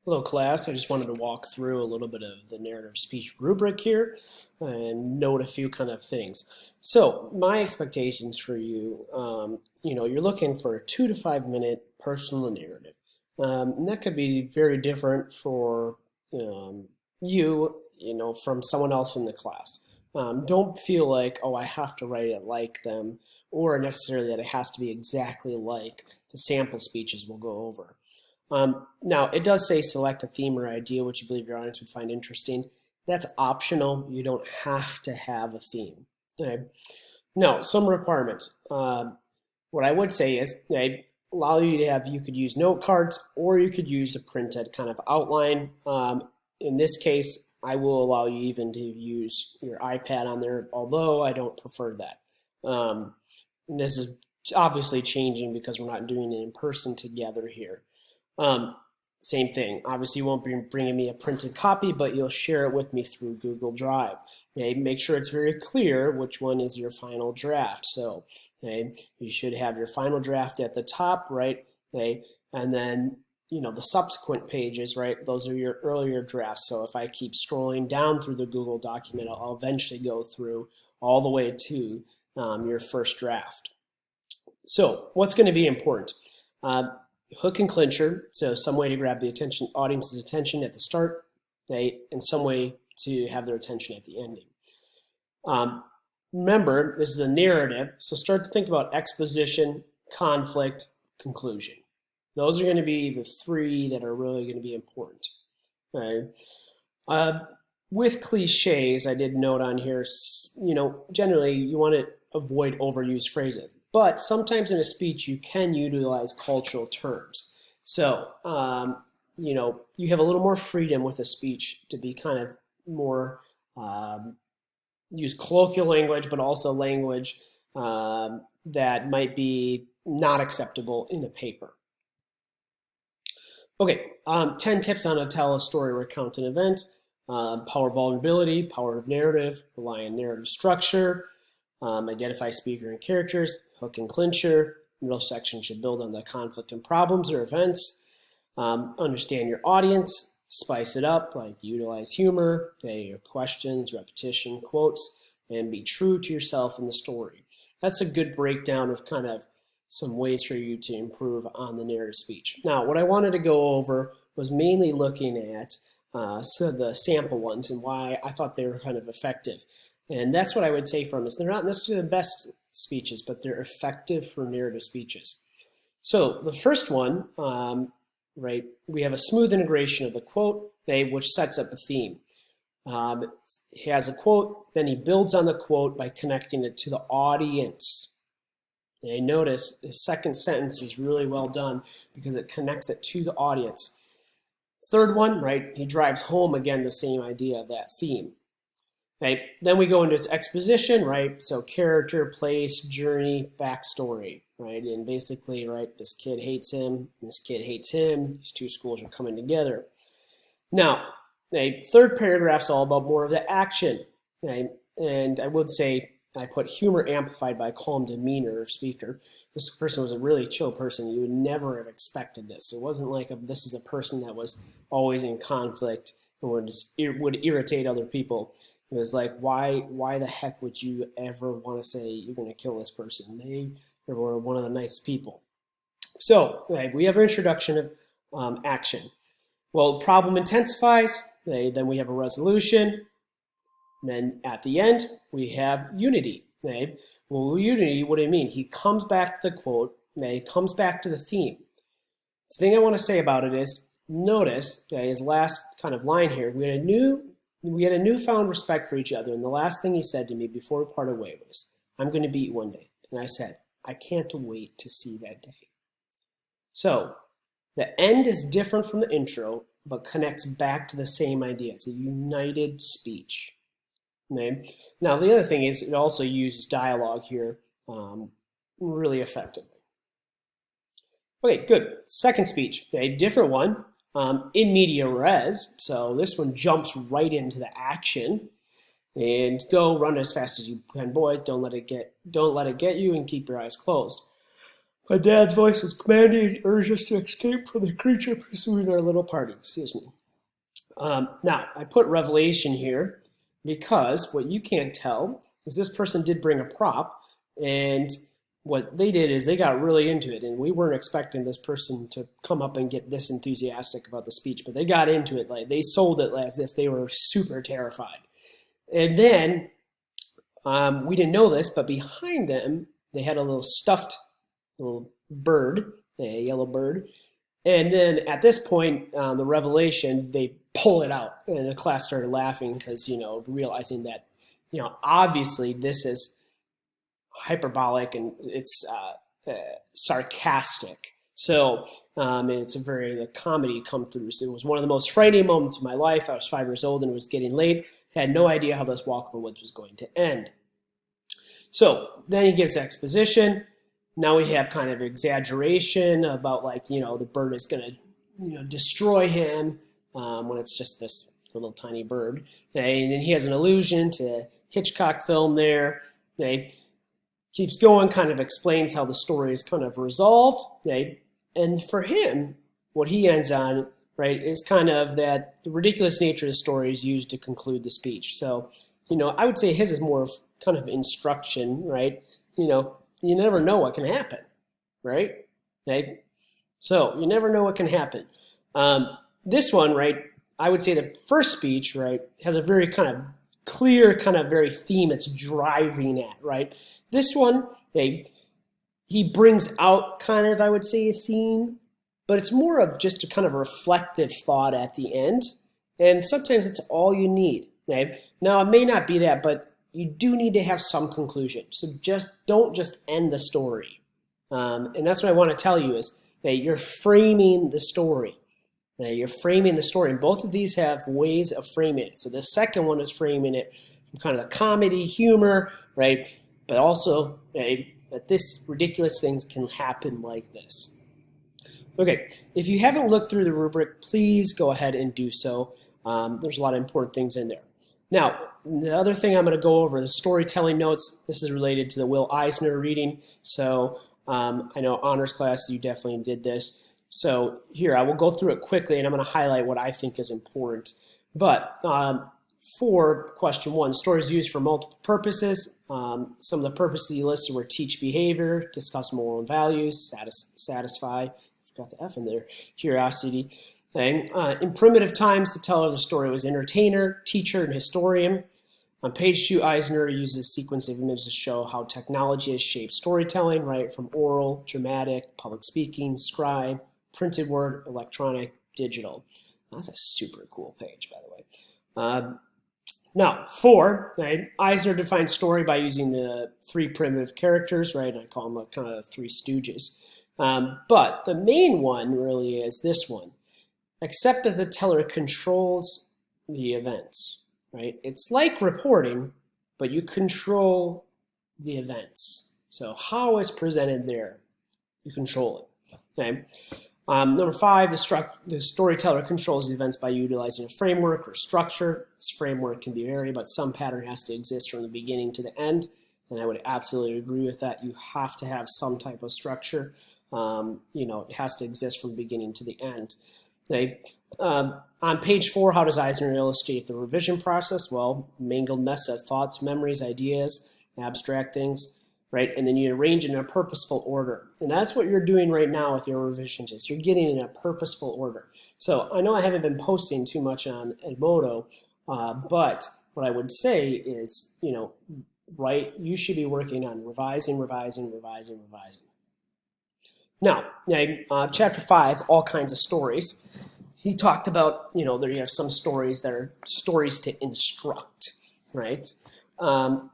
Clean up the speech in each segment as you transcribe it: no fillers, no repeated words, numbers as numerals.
Hello class, I just wanted to walk through a little bit of the narrative speech rubric here and note a few kind of things. So my expectations for you, you're looking for a 2 to 5 minute personal narrative. And that could be very different for from someone else in the class. Don't feel like, oh, I have to write it like them, or necessarily that it has to be exactly like the sample speeches we'll go over. Now, it does say select a theme or idea which you believe your audience would find interesting. That's optional. You don't have to have a theme. Okay. Now, some requirements. What I would say is allow you to have, you could use note cards or you could use a printed kind of outline. In this case, I will allow you even to use your iPad on there, although I don't prefer that. This is obviously changing because we're not doing it in person together here. Same thing. Obviously, you won't be bringing me a printed copy, but you'll share it with me through Google Drive. Okay, make sure it's very clear which one is your final draft. So, okay, you should have your final draft at the top, right? Okay, and then the subsequent pages, right? Those are your earlier drafts. So if I keep scrolling down through the Google document, I'll eventually go through all the way to your first draft. So, what's going to be important? Hook and clincher, so some way to grab the audience's attention at the start, and some way to have their attention at the ending. Remember, this is a narrative, so start to think about exposition, conflict, conclusion. Those are going to be the three that are really going to be important. Okay. With cliches, I did note on here, generally you want to avoid overused phrases. But sometimes in a speech, you can utilize cultural terms. So, you have a little more freedom with a speech to be kind of more, use colloquial language, but also language that might be not acceptable in a paper. Okay, 10 tips on how to tell a story, recount an event. Power of vulnerability, power of narrative, rely on narrative structure, identify speaker and characters, hook and clincher. Middle section should build on the conflict and problems or events. Understand your audience, spice it up, like utilize humor, your questions, repetition, quotes, and be true to yourself in the story. That's a good breakdown of kind of some ways for you to improve on the narrative speech. Now, what I wanted to go over was mainly looking at the sample ones and why I thought they were kind of effective. And that's what I would say from this. They're not necessarily the best speeches, but they're effective for narrative speeches. So the first one, we have a smooth integration of the quote, which sets up a theme. He has a quote, then he builds on the quote by connecting it to the audience. And notice the second sentence is really well done because it connects it to the audience. Third one, he drives home again the same idea of that theme. Right? Then we go into its exposition, so character, place, journey, backstory, and basically, this kid hates him, this kid hates him, these two schools are coming together. Now, third paragraph's all about more of the action, and I would say I put humor amplified by calm demeanor of speaker. This person was a really chill person. You would never have expected this. It wasn't like this is a person that was always in conflict and would irritate other people. It was like, why the heck would you ever want to say you're going to kill this person? They were one of the nice people. So we have our introduction of action. Well, problem intensifies. Then we have a resolution. Then at the end, we have unity. Well, unity, what do you mean? He comes back to the quote. He comes back to the theme. The thing I want to say about it is, notice his last kind of line here. We had a newfound respect for each other, and the last thing he said to me before we parted ways was, "I'm going to beat you one day." And I said, "I can't wait to see that day." So the end is different from the intro, but connects back to the same idea. It's a united speech. Now, the other thing is it also uses dialogue here really effectively. Okay, good. Second speech, a different one, in media res. So this one jumps right into the action. And go run as fast as you can, boys. Don't let it get you, and keep your eyes closed. My dad's voice was commanding. He urged us to escape from the creature pursuing our little party. Excuse me. Now, I put revelation here because what you can't tell is this person did bring a prop, and what they did is they got really into it, and we weren't expecting this person to come up and get this enthusiastic about the speech, but they got into it. Like, they sold it as if they were super terrified. And then we didn't know this, but behind them, they had a little stuffed little bird, a yellow bird. And then at this point, the revelation, they pull it out, and the class started laughing because, realizing that, obviously this is hyperbolic and it's sarcastic. So, and it's the comedy come through. So it was one of the most frightening moments of my life. I was 5 years old and it was getting late. I had no idea how this walk of the woods was going to end. So then he gives exposition. Now we have kind of exaggeration about the bird is going to, destroy him when it's just this little tiny bird. Okay? And then he has an allusion to Hitchcock film there. Okay? Keeps going, kind of explains how the story is kind of resolved. Okay? And for him, what he ends on, right, is kind of that the ridiculous nature of the story is used to conclude the speech. So, I would say his is more of kind of instruction, right? You never know what can happen, right? Okay? So you never know what can happen. This one, right, I would say the first speech, right, has a very kind of clear, kind of very theme it's driving at, right? This one, he brings out kind of, I would say, a theme, but it's more of just a kind of reflective thought at the end. And sometimes it's all you need. Okay? Now, it may not be that, but you do need to have some conclusion. So don't just end the story. And that's what I want to tell you is that you're framing the story. You're framing the story. And both of these have ways of framing it. So the second one is framing it from kind of the comedy, humor, right? But also that this ridiculous things can happen like this. Okay, if you haven't looked through the rubric, please go ahead and do so. There's a lot of important things in there. Now, the other thing I'm going to go over, the storytelling notes. This is related to the Will Eisner reading. So I know honors class, you definitely did this. So here, I will go through it quickly, and I'm going to highlight what I think is important. But for question 1, stories used for multiple purposes. Some of the purposes you listed were teach behavior, discuss moral and values, satisfy, forgot the F in there, curiosity. Okay. In primitive times, the teller of the story was entertainer, teacher, and historian. On page 2, Eisner uses a sequence of images to show how technology has shaped storytelling, right, from oral, dramatic, public speaking, scribe, printed word, electronic, digital. That's a super cool page, by the way. Now, 4, right, Eisner defines story by using the 3 primitive characters, right? I call them kind of the 3 stooges. But the main one really is this one. Except that the teller controls the events, right? It's like reporting, but you control the events. So how it's presented there, you control it, okay? Number 5, the storyteller controls the events by utilizing a framework or structure. This framework can be varied, but some pattern has to exist from the beginning to the end, and I would absolutely agree with that. You have to have some type of structure. It has to exist from the beginning to the end. Okay. On page 4, how does Eisner illustrate the revision process? Well, mangled mess of thoughts, memories, ideas, abstract things, right? And then you arrange it in a purposeful order. And that's what you're doing right now with your revisions. You're getting in a purposeful order. So I know I haven't been posting too much on Edmodo, but what I would say is, right, you should be working on revising. Now, chapter 5, all kinds of stories. He talked about, there you have some stories that are stories to instruct, right?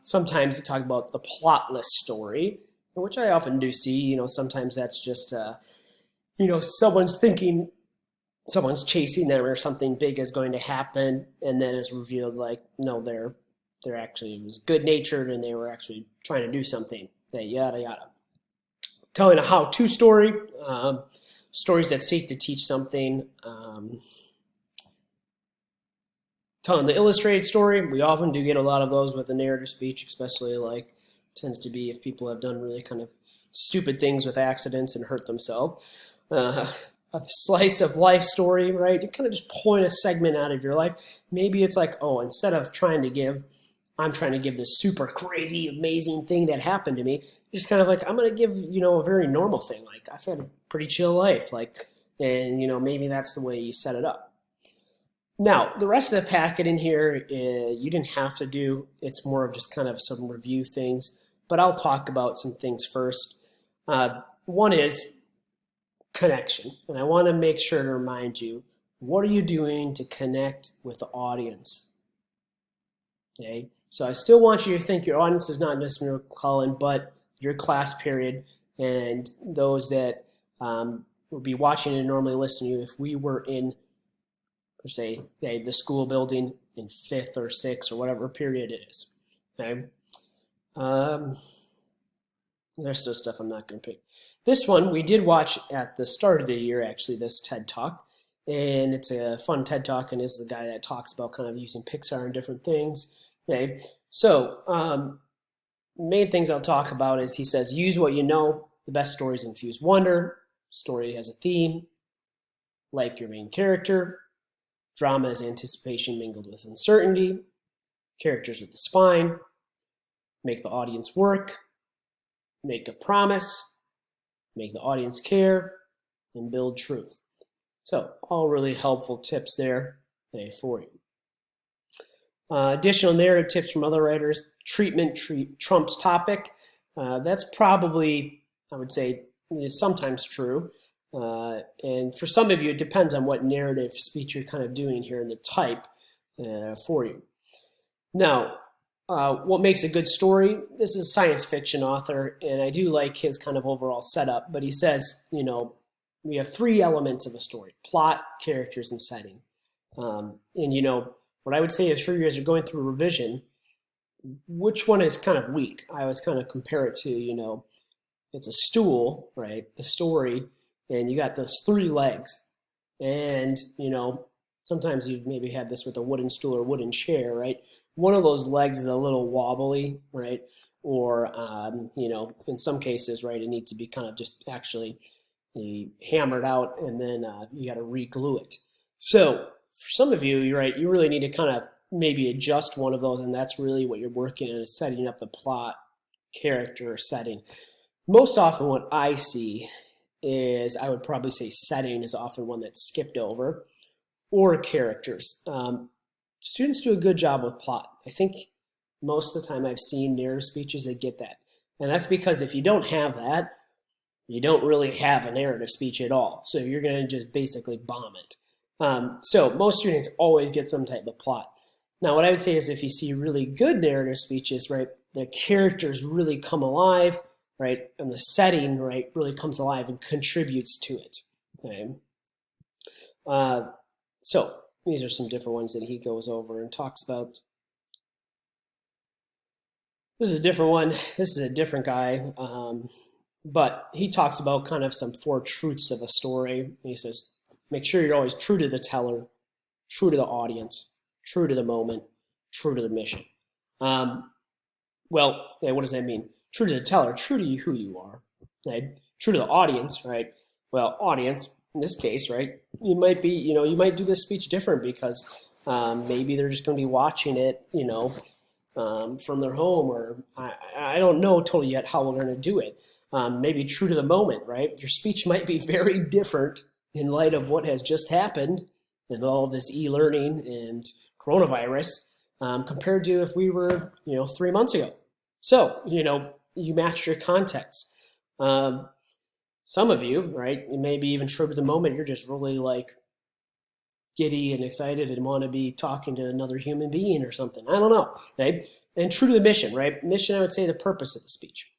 Sometimes he talked about the plotless story, which I often do see. Sometimes that's just, someone's thinking, someone's chasing them or something big is going to happen, and then it's revealed no, they're actually was good-natured and they were actually trying to do something. Yada yada. Telling a how-to story. Stories that seek to teach something. Telling the illustrated story. We often do get a lot of those with the narrative speech, especially tends to be if people have done really kind of stupid things with accidents and hurt themselves. A slice of life story, right? You kind of just point a segment out of your life. Maybe it's like, oh, instead of I'm trying to give this super crazy, amazing thing that happened to me. Just kind of like, I'm going to give, a very normal thing. Like, I've had a pretty chill life. And maybe that's the way you set it up. Now, the rest of the packet in here, you didn't have to do. It's more of just kind of some review things. But I'll talk about some things first. One is connection. And I want to make sure to remind you, what are you doing to connect with the audience? Okay, so I still want you to think your audience is not just Miracle Cullen, but your class period and those that will be watching and normally listening to you if we were in, per se, the school building in 5th or 6th or whatever period it is. Okay. There's some stuff I'm not going to pick. This one we did watch at the start of the year, actually, this TED Talk. And it's a fun TED Talk, and this is the guy that talks about kind of using Pixar and different things. Okay, so main things I'll talk about is he says, use what you know. The best stories infuse wonder. Story has a theme. Like your main character. Drama is anticipation mingled with uncertainty. Characters with a spine. Make the audience work. Make a promise. Make the audience care. And build truth. So all really helpful tips there for you. Additional narrative tips from other writers. Treatment trumps topic. That's probably, I would say, is sometimes true. And for some of you, it depends on what narrative speech you're kind of doing here and the type for you. Now, what makes a good story? This is a science fiction author, and I do like his kind of overall setup. But he says, we have 3 elements of a story: plot, characters, and setting. And what I would say is for you as you're going through revision, which one is kind of weak? I always kind of compare it to, it's a stool, right? The story, and you got those 3 legs. And, sometimes you've maybe had this with a wooden stool or wooden chair, right? One of those legs is a little wobbly, right? Or, in some cases, right, it needs to be kind of just actually hammered out, and then you got to re-glue it. So for some of you, you're right, you really need to kind of maybe adjust one of those, and that's really what you're working on, is setting up the plot, character, or setting. Most often what I see is, I would probably say setting is often one that's skipped over, or characters. Students do a good job with plot. I think most of the time I've seen narrative speeches that get that. And that's because if you don't have that, you don't really have a narrative speech at all. So you're going to just basically bomb it. So most students always get some type of plot. Now, what I would say is if you see really good narrative speeches, right, the characters really come alive, right, and the setting, right, really comes alive and contributes to it. Okay. So these are some different ones that he goes over and talks about. This is a different one. This is a different guy. But he talks about kind of some 4 truths of a story. And he says, make sure you're always true to the teller, true to the audience, true to the moment, true to the mission. Well, what does that mean? True to the teller, true to who you are. Right? True to the audience, right? Well, audience, in this case, right, you might be, you might do this speech different because maybe they're just going to be watching it, from their home, or I don't know totally yet how we're going to do it. Maybe true to the moment, right? Your speech might be very different in light of what has just happened and all this e-learning and coronavirus compared to if we were, 3 months ago. So, you match your context. Some of you, right, maybe even true to the moment, you're just really like giddy and excited and want to be talking to another human being or something. I don't know, right? And true to the mission, right? Mission, I would say the purpose of the speech.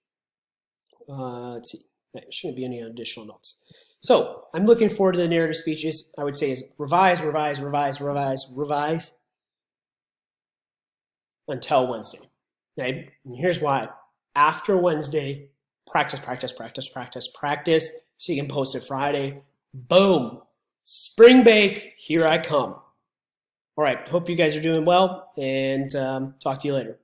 Let's see, there shouldn't be any additional notes. So I'm looking forward to the narrative speeches. I would say is revise, revise, revise, revise, revise until Wednesday. Okay? And here's why. After Wednesday, practice, practice, practice, practice, practice, so you can post it Friday. Boom. Spring bake, here I come. All right, hope you guys are doing well, and talk to you later.